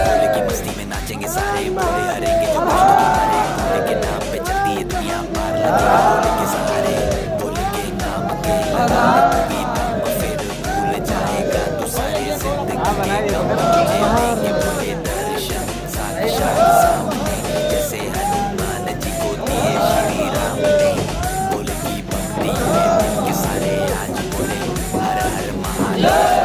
भोले की मस्ती में नाचेंगे सारे, भोले हरेंगे जो दुश्मन हमारे, भोले के नाम पे चलती है दुनिया पार लगेगा भोले के सहारे, भोले के नाम के लगाने भी दम फिर भूल जाएगा तू सारी जिंदगी के गम, तुझे देंगे भोले दर्शन साक्षात सामने, जैसे हनुमान जी को दिए श्री राम ने, भोले की भक्ति में के सारे आज बोले हर हर महादेव।